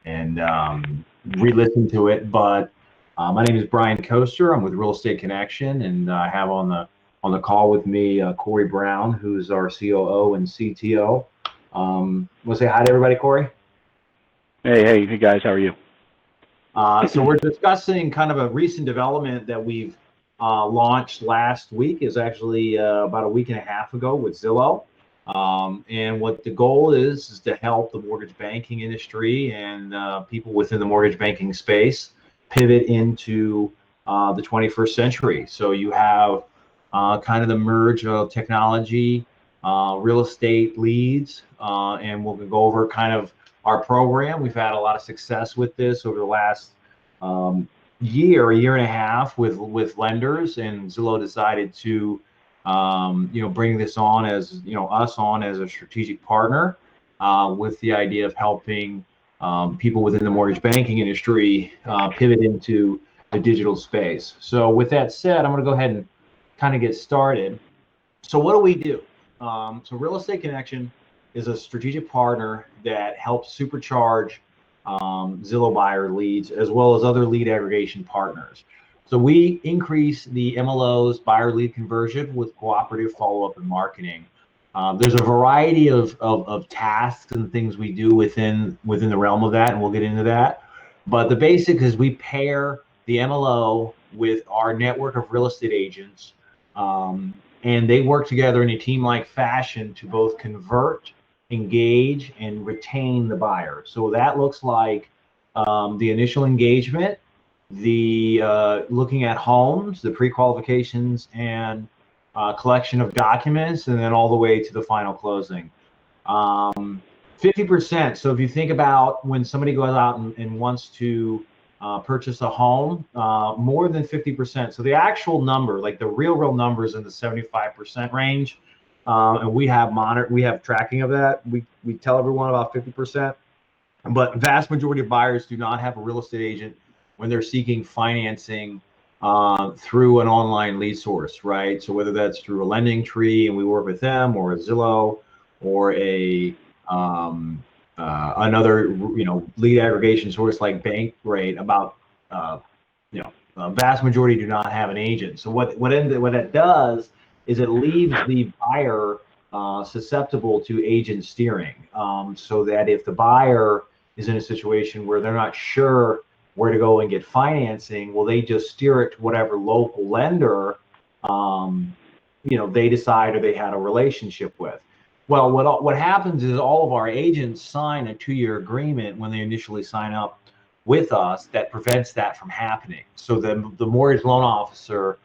and re-listen to it. But my name is Brian Coester. I'm with Real Estate Connection, and I have on the call with me Cory Brown, who's our COO and CTO. We'll say hi to everybody, Cory. Hey guys, how are you? So we're discussing kind of a recent development that we've launched last week. Is actually about a week and a half ago with Zillow. And what the goal is to help the mortgage banking industry and people within the mortgage banking space pivot into the 21st century. So you have kind of the merge of technology, real estate leads, and we'll go over kind of our program. We've had a lot of success with this over the last year and a half with lenders, and Zillow decided to bring this on as us on as a strategic partner with the idea of helping people within the mortgage banking industry pivot into the digital space. So with that said, I'm going to go ahead and kind of get started. So what do we do? So Real Estate Connection is a strategic partner that helps supercharge Zillow buyer leads as well as other lead aggregation partners. So we increase the MLO's buyer lead conversion with cooperative follow-up and marketing. There's a variety of tasks and things we do within the realm of that, and we'll get into that. But the basic is we pair the MLO with our network of real estate agents, and they work together in a team-like fashion to both convert, engage, and retain the buyer. So that looks like the initial engagement, the looking at homes, the pre-qualifications, and collection of documents, and then all the way to the final closing. 50%. So if you think about when somebody goes out and wants to purchase a home, more than 50%. So the actual number, like the real numbers, in the 75% range. And we have tracking of that. We tell everyone about 50%, but vast majority of buyers do not have a real estate agent when they're seeking financing through an online lead source, right? So whether that's through a lending tree and we work with them, or a Zillow, or a another lead aggregation source like Bankrate, about a vast majority do not have an agent. So what that does is it leaves the buyer susceptible to agent steering, so that if the buyer is in a situation where they're not sure where to go and get financing, well, they just steer it to whatever local lender they decide or they had a relationship with. Well, what happens is all of our agents sign a 2-year agreement when they initially sign up with us that prevents that from happening. So the mortgage loan officer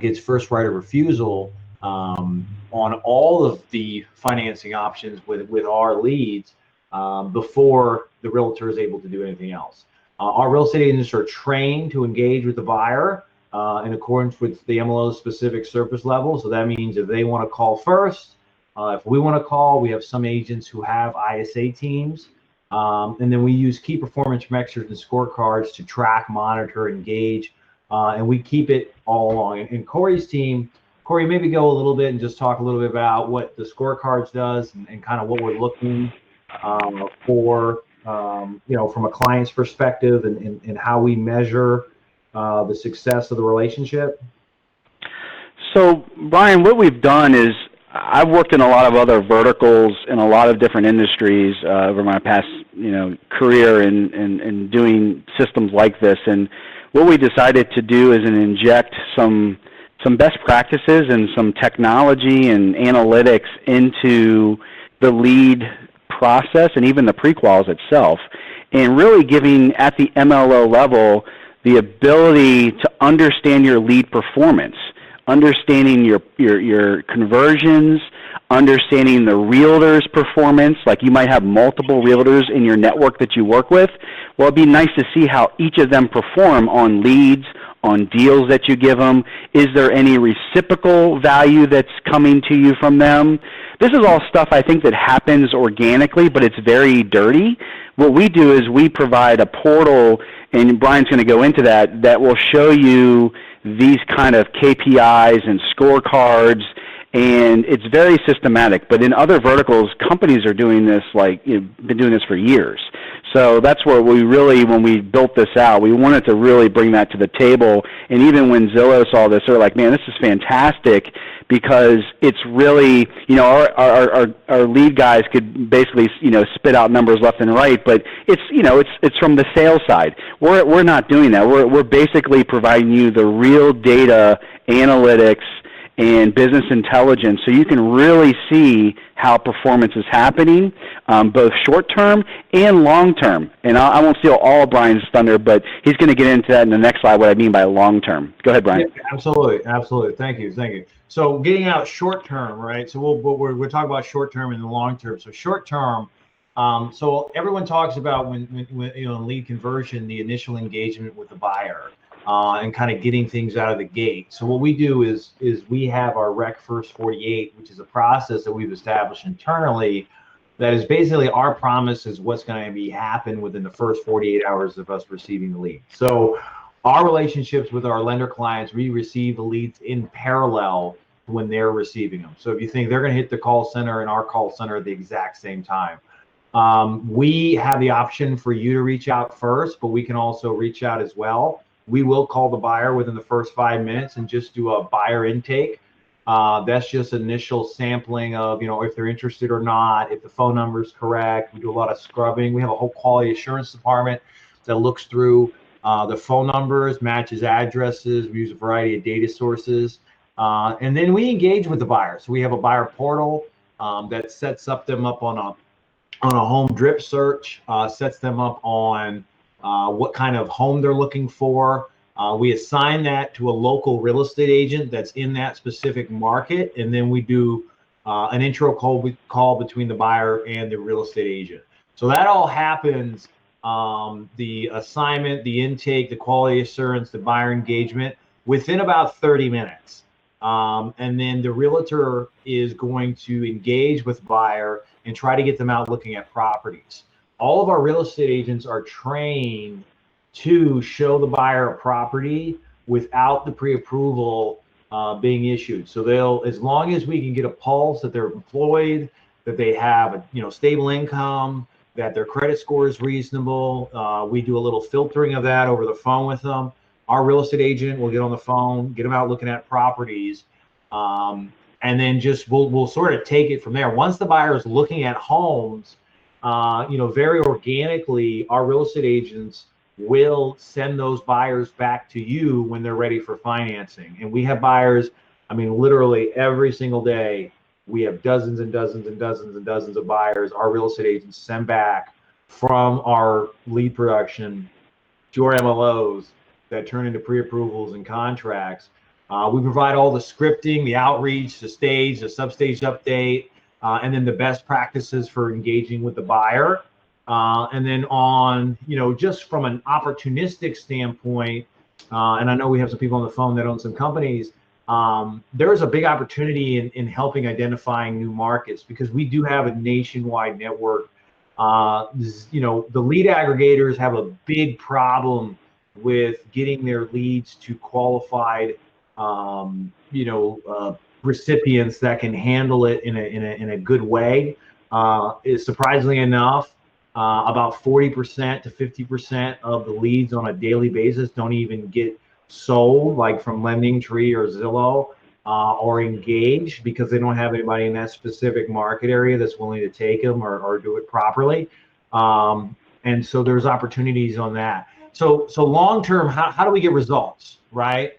gets first right of refusal on all of the financing options with our leads before the realtor is able to do anything else. Our real estate agents are trained to engage with the buyer in accordance with the MLO's specific service level. So that means if they want to call first, if we want to call, we have some agents who have ISA teams. And then we use key performance measures and scorecards to track, monitor, engage, and we keep it all along. And Cory's team, Cory, maybe go a little bit and just talk a little bit about what the scorecards does and kind of what we're looking for, from a client's perspective, and how we measure the success of the relationship. So, Brian, what we've done is I've worked in a lot of other verticals in a lot of different industries over my past, career in doing systems like this. And what we decided to do is inject some best practices and some technology and analytics into the lead process and even the pre-quals itself, and really giving at the MLO level the ability to understand your lead performance, understanding your conversions, understanding the realtor's performance. Like, you might have multiple realtors in your network that you work with. Well, it'd be nice to see how each of them perform on leads, on deals that you give them. Is there any reciprocal value that's coming to you from them? This is all stuff I think that happens organically, but it's very dirty. What we do is we provide a portal, and Brian's going to go into that will show you these kind of KPIs and scorecards and it's very systematic. But in other verticals, companies are doing this been doing this for years. So that's where we really, when we built this out, we wanted to really bring that to the table. And even when Zillow saw this, they're like, man, this is fantastic, because it's really, our lead guys could basically, spit out numbers left and right, but it's from the sales side. We're not doing that. We're basically providing you the real data, analytics, and business intelligence, so you can really see how performance is happening, both short-term and long-term. And I won't steal all of Brian's thunder, but he's going to get into that in the next slide, what I mean by long-term. Go ahead, Brian. Yeah, absolutely. Thank you. So getting out short-term, right? So we're talking about short-term and the long-term. So short-term, so everyone talks about when in lead conversion, the initial engagement with the buyer. And kind of getting things out of the gate. So what we do is we have our Rec First 48, which is a process that we've established internally that is basically our promise is what's going to happen within the first 48 hours of us receiving the lead. So our relationships with our lender clients, we receive the leads in parallel when they're receiving them. So if you think they're going to hit the call center and our call center at the exact same time. We have the option for you to reach out first, but we can also reach out as well. We will call the buyer within the first 5 minutes and just do a buyer intake. That's just initial sampling of, if they're interested or not, if the phone number is correct. We do a lot of scrubbing. We have a whole quality assurance department that looks through the phone numbers, matches addresses. We use a variety of data sources. And then we engage with the buyer. So we have a buyer portal that sets them up on a home drip search, sets them up on what kind of home they're looking for. We assign that to a local real estate agent that's in that specific market, and then we do an intro call between the buyer and the real estate agent. So that all happens, the assignment, the intake, the quality assurance, the buyer engagement, within about 30 minutes. And then the realtor is going to engage with the buyer and try to get them out looking at properties. All of our real estate agents are trained to show the buyer a property without the pre-approval being issued. So they'll, as long as we can get a pulse that they're employed, that they have a stable income, that their credit score is reasonable, we do a little filtering of that over the phone with them. Our real estate agent will get on the phone, get them out looking at properties, and then just we'll sort of take it from there. Once the buyer is looking at homes, very organically, our real estate agents will send those buyers back to you when they're ready for financing. And we have buyers, literally every single day, we have dozens and dozens and dozens and dozens of buyers our real estate agents send back from our lead production to our MLOs that turn into pre-approvals and contracts. We provide all the scripting, the outreach, the stage, the substage update, and then the best practices for engaging with the buyer. And then on, just from an opportunistic standpoint, and I know we have some people on the phone that own some companies, there is a big opportunity in helping identifying new markets, because we do have a nationwide network. The lead aggregators have a big problem with getting their leads to qualified, recipients that can handle it in a good way. Is surprisingly enough, about 40% to 50% of the leads on a daily basis don't even get sold, like from LendingTree or Zillow, or engaged, because they don't have anybody in that specific market area that's willing to take them or do it properly. And so there's opportunities on that. So long term, how do we get results, right?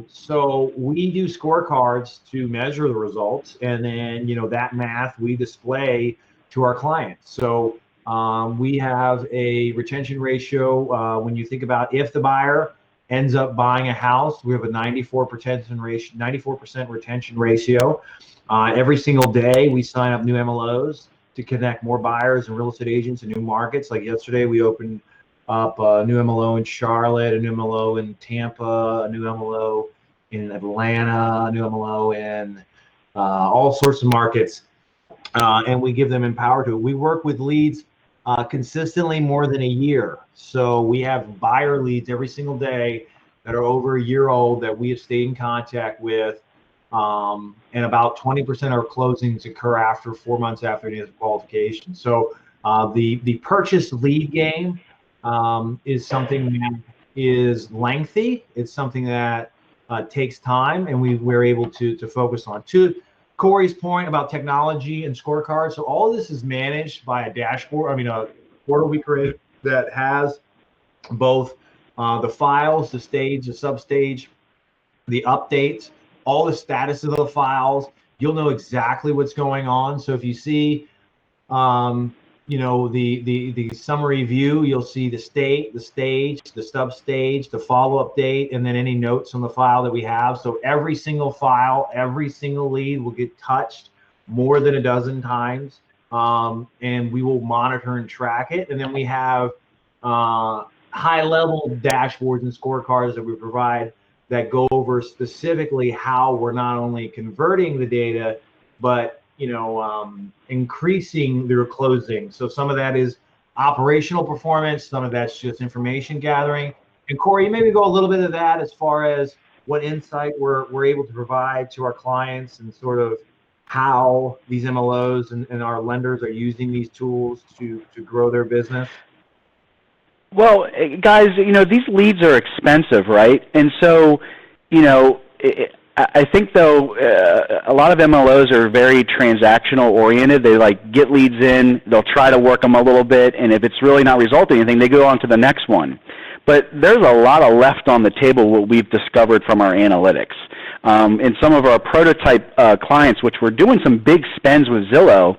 So we do scorecards to measure the results, and then that math we display to our clients. So we have a retention ratio. When you think about if the buyer ends up buying a house, we have a 94% retention ratio. Every single day we sign up new MLOs to connect more buyers and real estate agents in new markets. Like yesterday, we opened up a new MLO in Charlotte, a new MLO in Tampa, a new MLO in Atlanta, a new MLO in all sorts of markets, and we give them empower to it. We work with leads consistently more than a year. So we have buyer leads every single day that are over a year old that we have stayed in contact with. and about 20% of our closings occur after 4 months after the initial qualification. So the purchase lead game is something that is lengthy. It's something that takes time, and we're able to focus on. To Cory's point about technology and scorecards, so all of this is managed by a dashboard. I mean, a portal we created that has both the files, the stage, the substage, the updates, all the status of the files. You'll know exactly what's going on. So if you see, the summary view, you'll see the state, the stage, the sub-stage, the follow-up date, and then any notes on the file that we have. So every single file, every single lead will get touched more than a dozen times, and we will monitor and track it. And then we have high-level dashboards and scorecards that we provide that go over specifically how we're not only converting the data, but increasing their closing. So some of that is operational performance, some of that's just information gathering. And Cory, maybe go a little bit of that as far as what insight we're able to provide to our clients and sort of how these MLOs and our lenders are using these tools to grow their business. Well, guys, these leads are expensive, right? And so, I think, though, a lot of MLOs are very transactional oriented. They get leads in, they'll try to work them a little bit, and if it's really not resulting in anything, they go on to the next one. But there's a lot of left on the table, what we've discovered from our analytics. And some of our prototype clients, which were doing some big spends with Zillow,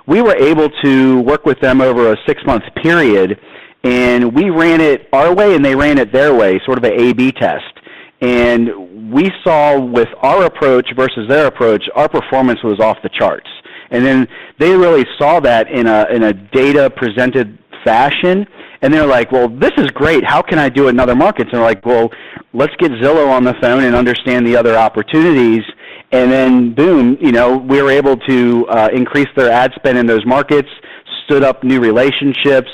we were able to work with them over a 6-month period, and we ran it our way and they ran it their way, sort of an A/B test. And we saw with our approach versus their approach, our performance was off the charts. And then they really saw that in a data presented fashion, and they're like, well, this is great. How can I do it in other markets? And they're like, well, let's get Zillow on the phone and understand the other opportunities. And then, boom, we were able to increase their ad spend in those markets, stood up new relationships,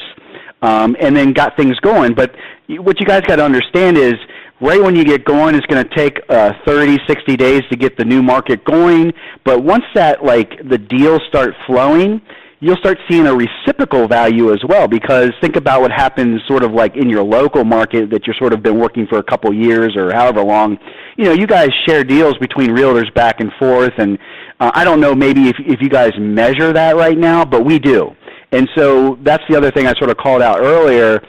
and then got things going. But what you guys got to understand is, right when you get going, it's going to take 30, 60 days to get the new market going. But once that, the deals start flowing, you'll start seeing a reciprocal value as well, because think about what happens sort of in your local market that you're sort of been working for a couple years or however long. You guys share deals between realtors back and forth, and I don't know maybe if you guys measure that right now, but we do. And so that's the other thing I sort of called out earlier,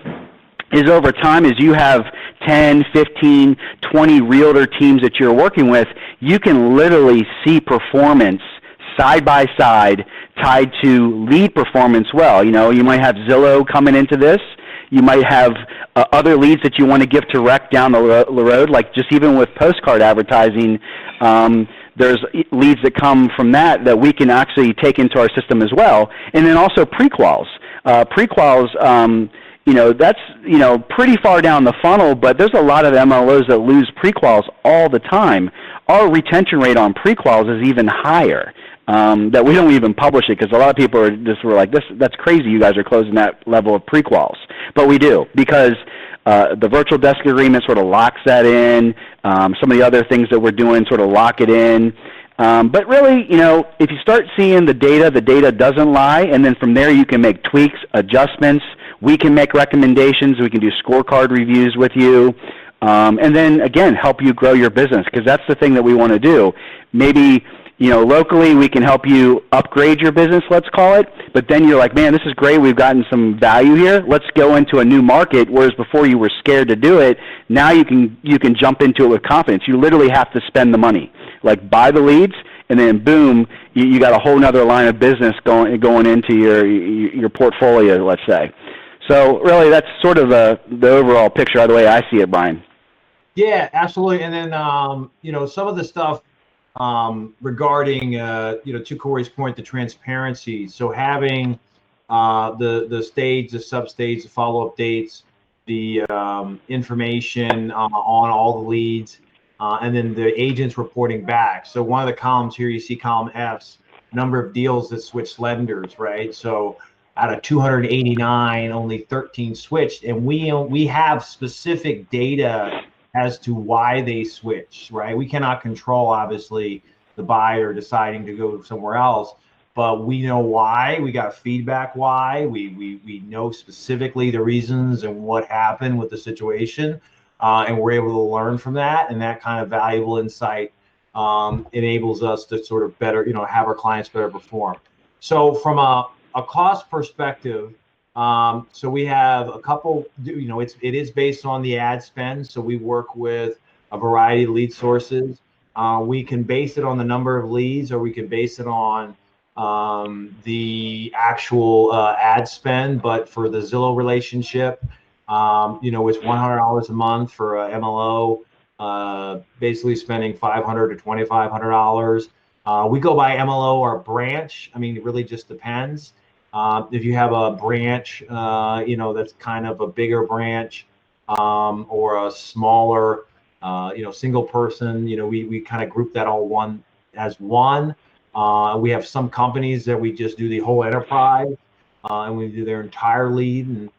is over time, as you have 10, 15, 20 realtor teams that you're working with, you can literally see performance side by side tied to lead performance. Well, you might have Zillow coming into this. You might have other leads that you want to give to rec down the road, just even with postcard advertising. There's leads that come from that we can actually take into our system as well. And then also pre-quals. That's, pretty far down the funnel, but there's a lot of MLOs that lose pre-quals all the time. Our retention rate on pre-quals is even higher, that we don't even publish it, because a lot of people were like, that's crazy you guys are closing that level of pre-quals. But we do, because the virtual desk agreement sort of locks that in. Some of the other things that we're doing sort of lock it in. But really, if you start seeing the data doesn't lie, and then from there you can make tweaks, adjustments. We can make recommendations. We can do scorecard reviews with you. And then, again, help you grow your business, because that's the thing that we want to do. Maybe, locally we can help you upgrade your business, let's call it. But then you're like, man, this is great. We've gotten some value here. Let's go into a new market, whereas before you were scared to do it. Now you can jump into it with confidence. You literally have to spend the money. Buy the leads, and then boom, you got a whole nother line of business going into your portfolio, let's say. So really, that's sort of the overall picture, the way I see it, Brian. Yeah, absolutely. And then some of the stuff regarding to Cory's point, the transparency. So having the stage, the substage, the follow-up dates, the information on all the leads, and then the agents reporting back. So one of the columns here, you see column F's, number of deals that switched lenders, right? So out of 289, only 13 switched, and we have specific data as to why they switch, right? We cannot control, obviously, the buyer deciding to go somewhere else, but we know why. We got feedback why. We know specifically the reasons and what happened with the situation, and we're able to learn from that. And that kind of valuable insight enables us to sort of better, have our clients better perform. So from a cost perspective, so we have a couple, it is based on the ad spend. So we work with a variety of lead sources. We can base it on the number of leads, or we can base it on the actual ad spend. But for the Zillow relationship, it's $100 a month for a MLO, basically spending $500 to $2,500. We go by MLO or branch. I mean, it really just depends. If you have a branch, that's kind of a bigger branch, or a smaller, single person, we kind of group that all one as one. We have some companies that we just do the whole enterprise, and we do their entire lead, and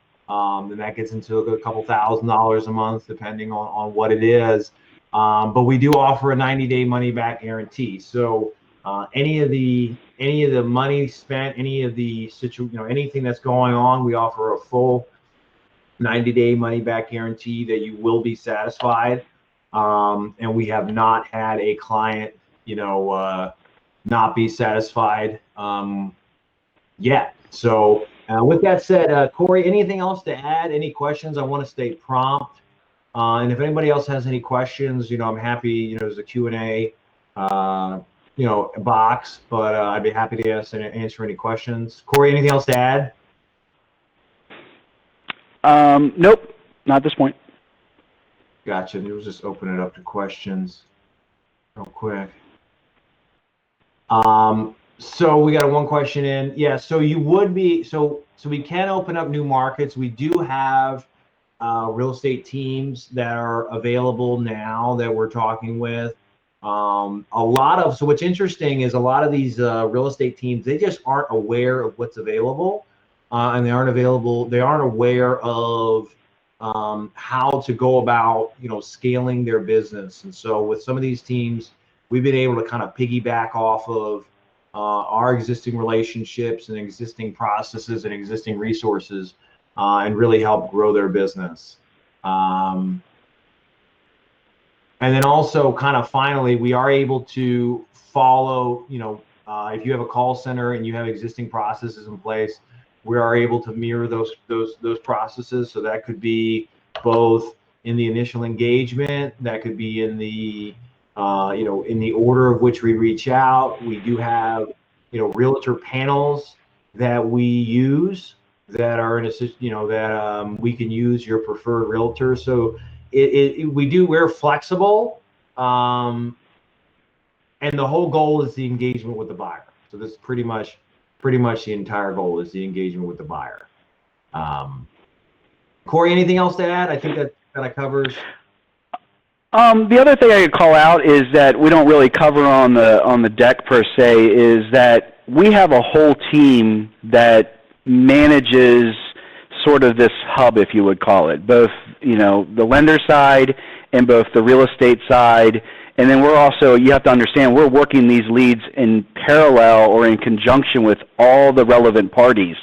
that gets into a couple $1,000s a month, depending on what it is. But we do offer a 90-day money-back guarantee. So any of the money spent, any of the anything that's going on, we offer a full 90-day money-back guarantee that you will be satisfied. And we have not had a client, not be satisfied yet. So with that said, Cory, anything else to add? Any questions? I want to stay prompt. And if anybody else has any questions, I'm happy, there's a Q&A, box, but I'd be happy to answer any questions. Cory, anything else to add? Nope, not at this point. Gotcha. We'll just open it up to questions real quick. So we got one question in. Yeah, so you would be, so we can open up new markets. We do have real estate teams that are available now that we're talking with. So what's interesting is a lot of these real estate teams, they just aren't aware of what's available, and they aren't aware of how to go about, scaling their business. And so with some of these teams, we've been able to kind of piggyback off of our existing relationships and existing processes and existing resources, and really help grow their business. And then also kind of finally, we are able to follow, if you have a call center and you have existing processes in place, we are able to mirror those processes. So that could be both in the initial engagement, that could be in the, in the order of which we reach out. We do have, realtor panels that we use that are in a, that we can use your preferred realtor. So we're flexible, and the whole goal is the engagement with the buyer. So this is pretty much the entire goal is the engagement with the buyer. Cory, anything else to add? I think that kind of covers. The other thing I could call out is that we don't really cover on the deck per se, is that we have a whole team that manages sort of this hub, if you would call it, both the lender side and both the real estate side. And then we're also, you have to understand, we're working these leads in parallel or in conjunction with all the relevant parties.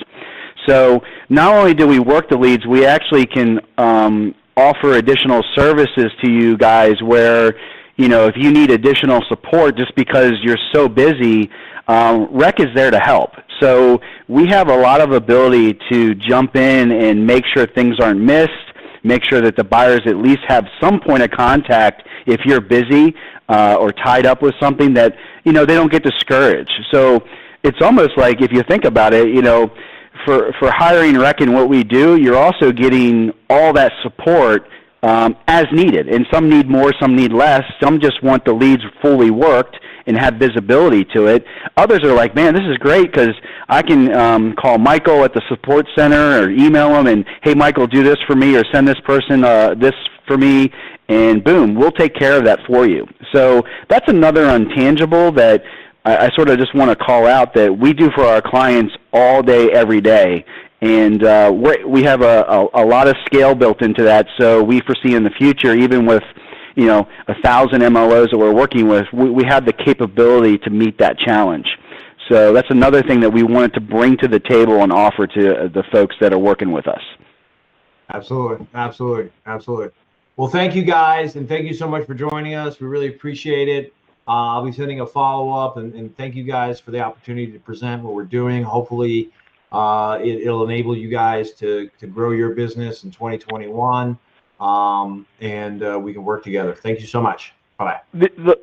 So not only do we work the leads, we actually can offer additional services to you guys where, if you need additional support just because you're so busy, Rec is there to help. So we have a lot of ability to jump in and make sure things aren't missed, make sure that the buyers at least have some point of contact if you're busy or tied up with something, that, they don't get discouraged. So it's almost like, if you think about it, for hiring Rec and what we do, you're also getting all that support as needed. And some need more, some need less. Some just want the leads fully worked and have visibility to it. Others are like, man, this is great because I can call Michael at the support center or email him and, hey, Michael, do this for me, or send this person this for me, and boom, we'll take care of that for you. So that's another intangible that I sort of just want to call out, that we do for our clients all day, every day. And we have a lot of scale built into that, so we foresee in the future, even with 1,000 MLOs that we're working with, we have the capability to meet that challenge. So that's another thing that we wanted to bring to the table and offer to the folks that are working with us. Absolutely, absolutely, absolutely. Well, thank you guys, and thank you so much for joining us. We really appreciate it. I'll be sending a follow-up, and thank you guys for the opportunity to present what we're doing. Hopefully, it'll enable you guys to grow your business in 2021, and we can work together. Thank you so much. Bye-bye.